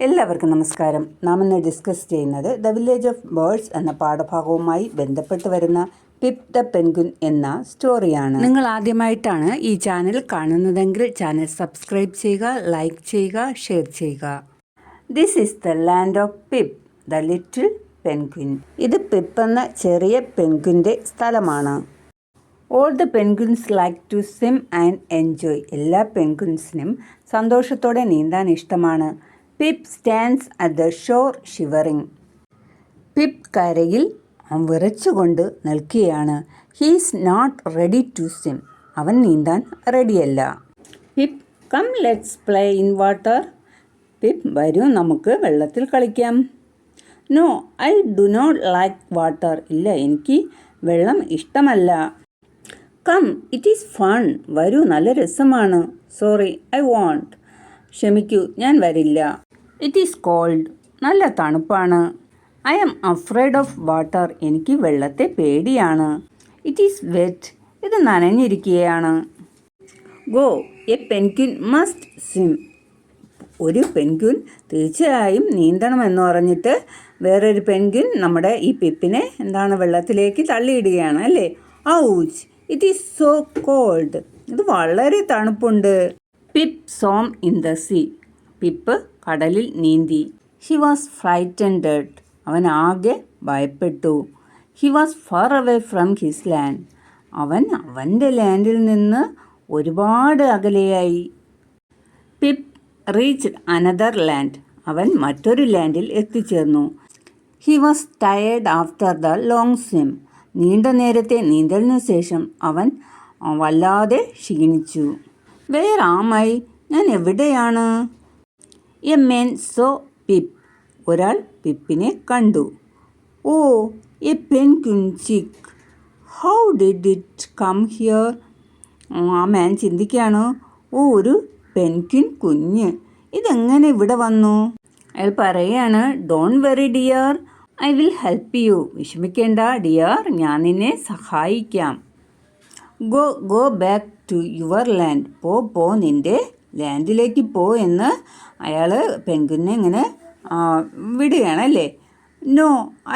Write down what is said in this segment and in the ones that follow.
എല്ലാവർക്കും നമസ്കാരം. നാം ഇന്ന് ഡിസ്കസ് ചെയ്യുന്നത് ദ വില്ലേജ് ഓഫ് ബേർഡ്സ് എന്ന പാഠഭാഗവുമായി ബന്ധപ്പെട്ട് വരുന്ന പിപ്പ് ദ പെൻഗ്വിൻ എന്ന സ്റ്റോറിയാണ്. നിങ്ങൾ ആദ്യമായിട്ടാണ് ഈ ചാനൽ കാണുന്നതെങ്കിൽ ചാനൽ സബ്സ്ക്രൈബ് ചെയ്യുക, ലൈക്ക് ചെയ്യുക, ഷെയർ ചെയ്യുക. This is the land of Pip the little penguin. ഇത് പിപ്പ് എന്ന ചെറിയ പെൻഗ്വിൻ്റെ സ്ഥലമാണ്. All the penguins like to swim and enjoy. എല്ലാ പെൻഗ്വിൻസിനും സന്തോഷത്തോടെ നീന്താൻ ഇഷ്ടമാണ്. Pip stands at the shore shivering. Pip കരയിൽ വിറച്ചുകൊണ്ട് നിൽക്കുകയാണ്. He's not ready to swim. അവൻ നീന്താൻ റെഡിയല്ല. Pip come let's play in water. Pip വരൂ, നമുക്ക് വെള്ളത്തിൽ കളിക്കാം. No, I do not like water. ഇല്ല, എനിക്ക് വെള്ളം ഇഷ്ടമല്ല. Come, it is fun. വരൂ, നല്ല രസമാണ്. Sorry, I won't. ക്ഷമിക്കൂ, ഞാൻ വരില്ല. It is cold. നല്ല തണുപ്പാണ്. I am afraid of water. എനിക്ക് വെള്ളത്തെ പേടിയാണ്. It is wet. ഇത് നനഞ്ഞിരിക്കുകയാണ്. Go, a penguin must swim. ഒരു പെൻഗ്വിൻ തീർച്ചയായും നീന്തണമെന്ന് പറഞ്ഞിട്ട് വേറൊരു പെൻഗ്വിൻ നമ്മുടെ ഈ പിപ്പിനെ വെള്ളത്തിലേക്ക് തള്ളിയിടുകയാണ് അല്ലേ. Ouch, it is so cold. ഇത് വളരെ തണുപ്പുണ്ട്. Pip swam in the sea. Pip കടലിൽ നീന്തി. He was frightened. അവൻ ആകെ ഭയപ്പെട്ടു. He was far away from his land. അവൻ അവൻ്റെ ലാൻഡിൽ നിന്ന് ഒരുപാട് അകലെയായി. Pip reached another land. അവൻ മറ്റൊരു ലാൻഡിൽ എത്തിച്ചേർന്നു. He was tired after the long swim. നീണ്ട നേരത്തെ നീന്തലിനു ശേഷം അവൻ വല്ലാതെ ക്ഷീണിച്ചു. Where am I? ഞാൻ എവിടെയാണ്? A man saw pip. ഒരാൾ പിപ്പിനെ കണ്ടു. Oh, a penguin chick. How did it come here? ആ മാൻ ചിന്തിക്കുകയാണ്, ഓ, ഒരു പെൻഗ്വിൻ കുഞ്ഞ്, ഇതെങ്ങനെ ഇവിടെ വന്നു? അയാൾ പറയുകയാണ്, don't worry dear, I will help you. വിഷമിക്കേണ്ട ഡിയർ, ഞാൻ നിന്നെ സഹായിക്കാം. Go back to your land. പോ, നിൻ്റെ ലാൻഡിലേക്ക് പോ എന്ന് അയാൾ പെൻഗ്വിനെ ഇങ്ങനെ വിടുകയാണല്ലേ. No,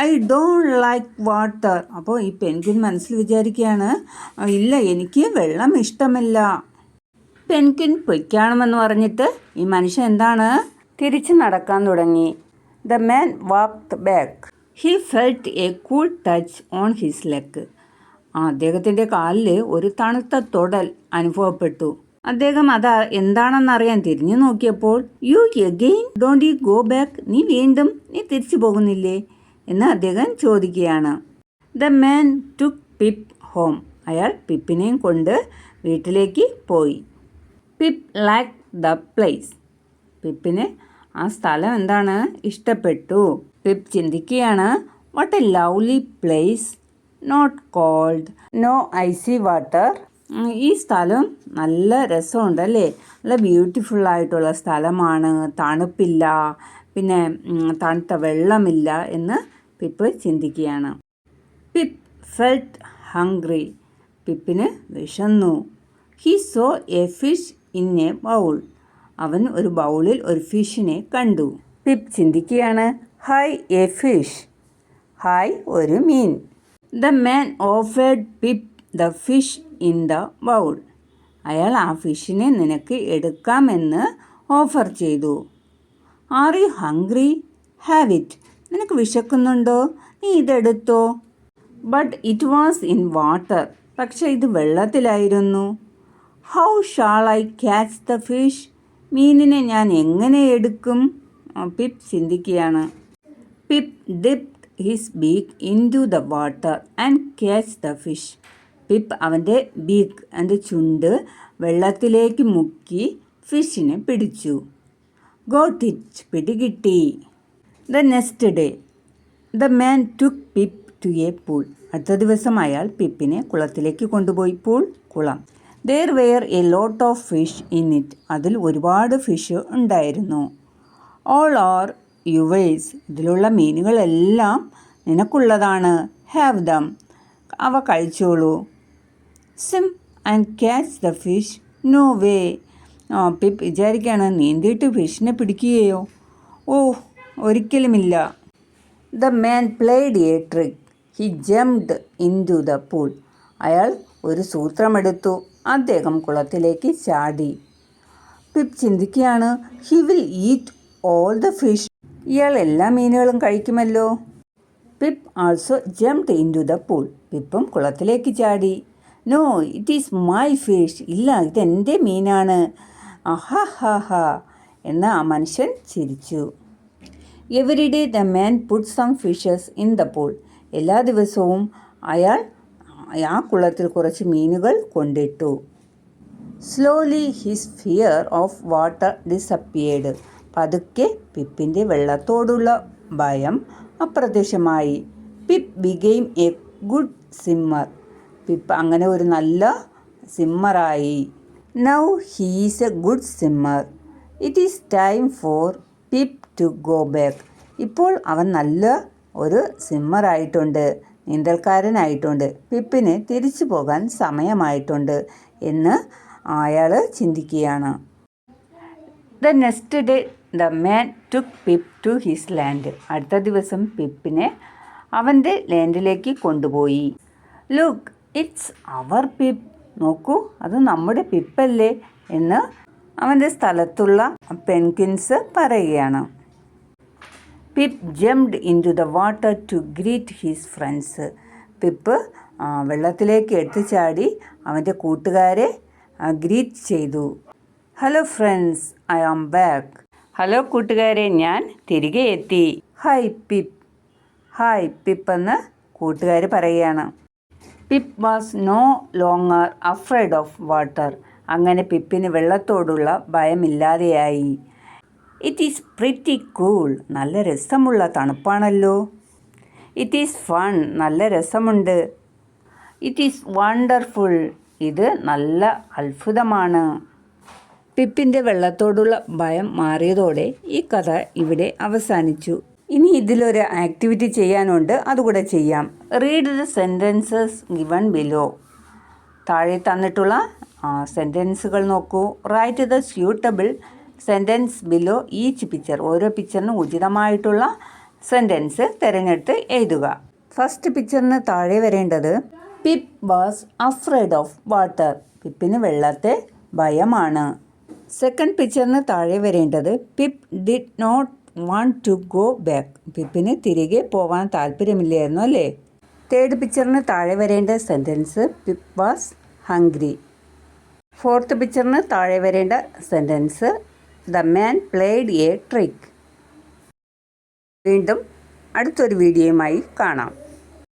I don't like water. അപ്പോൾ ഈ പെൻഗ്വിൻ മനസ്സിൽ വിചാരിക്കുകയാണ്, ഇല്ല, എനിക്ക് വെള്ളം ഇഷ്ടമില്ല. പെൻഗ്വിൻ പൊയ്ക്കാണമെന്ന് പറഞ്ഞിട്ട് ഈ മനുഷ്യൻ തിരിച്ചു നടക്കാൻ തുടങ്ങി. The man walked back. He felt A cool touch on his leg. അദ്ദേഹത്തിൻ്റെ കാലിൽ ഒരു തണുത്ത തൊടൽ അനുഭവപ്പെട്ടു. അദ്ദേഹം എന്താണെന്നറിയാൻ തിരിഞ്ഞു നോക്കിയപ്പോൾ, you again? Don't you go back? നീ തിരിച്ചു പോകുന്നില്ലേ എന്ന് അദ്ദേഹം ചോദിക്കുകയാണ്. The man took Pip home. അയാൾ പിപ്പിനെയും കൊണ്ട് വീട്ടിലേക്ക് പോയി. Pip like the place. പിപ്പിന് ആ സ്ഥലം ഇഷ്ടപ്പെട്ടു. പിപ്പ് ചിന്തിക്കുകയാണ്, what a lovely place, not cold, no icy water. ഈ സ്ഥലം നല്ല രസമുണ്ടല്ലേ, നല്ല ബ്യൂട്ടിഫുള്ളായിട്ടുള്ള സ്ഥലമാണ്, തണുപ്പില്ല, പിന്നെ തണുത്ത വെള്ളമില്ല എന്ന് പിപ്പ് ചിന്തിക്കുകയാണ്. Pip felt hungry. പിപ്പിന് വിശന്നു. He saw a fish in a bowl. അവൻ ഒരു ബൗളിൽ ഒരു ഫിഷിനെ കണ്ടു. പിപ്പ് ചിന്തിക്കുകയാണ്, ഹായ്, എ ഫിഷ്. ഹായ്, ഒരു മീൻ. The man offered Pip the fish in the bowl. അയാൾ ആ ഫിഷിനെ നിനക്ക് എടുക്കാമെന്ന് ഓഫർ ചെയ്തു. Are you hungry? Have it. നിനക്ക് വിശക്കുന്നുണ്ടോ? നീ ഇതെടുത്തോ. But it was in water. പക്ഷേ ഇത് വെള്ളത്തിലായിരുന്നു. How shall I catch the fish? മീനിനെ ഞാൻ എങ്ങനെ എടുക്കും? പിപ്പ് ചിന്തിക്കുകയാണ്. Pip dipped his beak into the water and catch the fish. Pip അവൻ്റെ ബീക്ക്, അതിൻ്റെ ചുണ്ട് വെള്ളത്തിലേക്ക് മുക്കി ഫിഷിനെ പിടിച്ചു. Got it. പിടികിട്ടി. The next day the man took Pip to a pool. അടുത്ത ദിവസം അയാൾ പിപ്പിനെ കുളത്തിലേക്ക് കൊണ്ടുപോയി. പൂൾ, കുളം. There were a lot of fish in it. അതിൽ ഒരുപാട് ഫിഷ് ഉണ്ടായിരുന്നു. All are yours. ഇതിലുള്ള മീനുകളെല്ലാം നിനക്കുള്ളതാണ്. Have them. അവ കഴിച്ചോളൂ. Swim and catch the fish. No way. Pip വിചാരിക്കുകയാണ്, നീന്തിയിട്ട് ഫിഷിനെ പിടിക്കുകയോ? ഓ, ഒരിക്കലുമില്ല. The man played a trick. He jumped into the pool. അയാൾ ഒരു സൂത്രമെടുത്തു. അദ്ദേഹം കുളത്തിലേക്ക് ചാടി. പിപ്പ് ചിന്തിക്കുകയാണ്, he will eat all the fish. ഇയാൾ എല്ലാ മീനുകളും കഴിക്കുമല്ലോ. Pip also jumped into the pool. പിപ്പും കുളത്തിലേക്ക് ചാടി. No, it is my fish. ഇല്ല, ഇതെൻ്റെ മീനാണ്. അഹാ ഹാ ഹാ എന്ന് ആ മനുഷ്യൻ ചിരിച്ചു. Every day the man put some fishes in the pool. എല്ലാ ദിവസവും അയാൾ ആ കുളത്തിൽ കുറച്ച് മീനുകൾ കൊണ്ടിട്ടു. Slowly his fear of water disappeared. പതുക്കെ പിപ്പിൻ്റെ വെള്ളത്തോടുള്ള ഭയം അപ്രത്യക്ഷമായി. Pip became a good swimmer. Pip അങ്ങനെ ഒരു നല്ല സ്വിമ്മറായി. Now he is a good swimmer. It is time for Pip to go back. ഇപ്പോൾ അവൻ നല്ല ഒരു സ്വിമ്മറായിട്ടുണ്ട്, നീന്തൽക്കാരനായിട്ടുണ്ട്. പിപ്പിന് തിരിച്ചു പോകാൻ സമയമായിട്ടുണ്ട് എന്ന് അയാൾ ചിന്തിക്കുകയാണ്. The next day the man took Pip to his land. അടുത്ത ദിവസം പിപ്പിനെ അവൻ്റെ ലാൻഡിലേക്ക് കൊണ്ടുപോയി. Look, it's our Pip. നോക്കൂ, അത് നമ്മുടെ പിപ്പല്ലേ എന്ന് അവൻ്റെ സ്ഥലത്തുള്ള പെൻഗ്വിൻസ് പറയുകയാണ്. Pip jumped into the water to greet his friends. Pip വെള്ളത്തിലേക്ക് എടുത്തു ചാടി അവൻ്റെ കൂട്ടുകാരെ ഗ്രീറ്റ് ചെയ്തു. Hello friends, I am back. ഹലോ കൂട്ടുകാരെ, ഞാൻ തിരികെ എത്തി. Hi pip. ഹായ് പിപ്പ് എന്ന് കൂട്ടുകാർ പറയുകയാണ്. Pip was no longer afraid of water. അങ്ങനെ പിപ്പിന് വെള്ളത്തോടുള്ള ഭയമില്ലാതെയായി. It is pretty cool. നല്ല രസമുള്ള തണുപ്പാണല്ലോ. It is fun. നല്ല രസമുണ്ട്. It is wonderful. ഇത് നല്ല അത്ഭുതമാണ്. പിപ്പിൻ്റെ വെള്ളത്തോടുള്ള ഭയം മാറിയതോടെ ഈ കഥ ഇവിടെ അവസാനിച്ചു. ഇനി ഇതിലൊരു ആക്ടിവിറ്റി ചെയ്യാനുണ്ട്, അതുകൂടെ ചെയ്യാം. Read the sentences given below. താഴെ തന്നിട്ടുള്ള സെൻറ്റൻസുകൾ നോക്കൂ. Write the suitable sentence below each picture. ഓരോ പിക്ചറിനും ഉചിതമായിട്ടുള്ള സെൻറ്റൻസ് തിരഞ്ഞെടുത്ത് എഴുതുക. ഫസ്റ്റ് പിക്ചറിന് താഴെ വരേണ്ടത് Pip was afraid of water. പിപ്പിന് വെള്ളത്തെ ഭയമാണ്. സെക്കൻഡ് പിക്ചറിന് താഴെ വരേണ്ടത് Pip did not want to go back. പിപ്പിന് തിരികെ പോകാൻ താല്പര്യമില്ലായിരുന്നു അല്ലേ. തേർഡ് പിക്ചറിന് താഴെ വരേണ്ട sentence Pip was hungry. Fourth പിക്ചറിന് താഴെ വരേണ്ട sentence the man played a trick. വീണ്ടും അടുത്തൊരു വീഡിയോയുമായി കാണാം.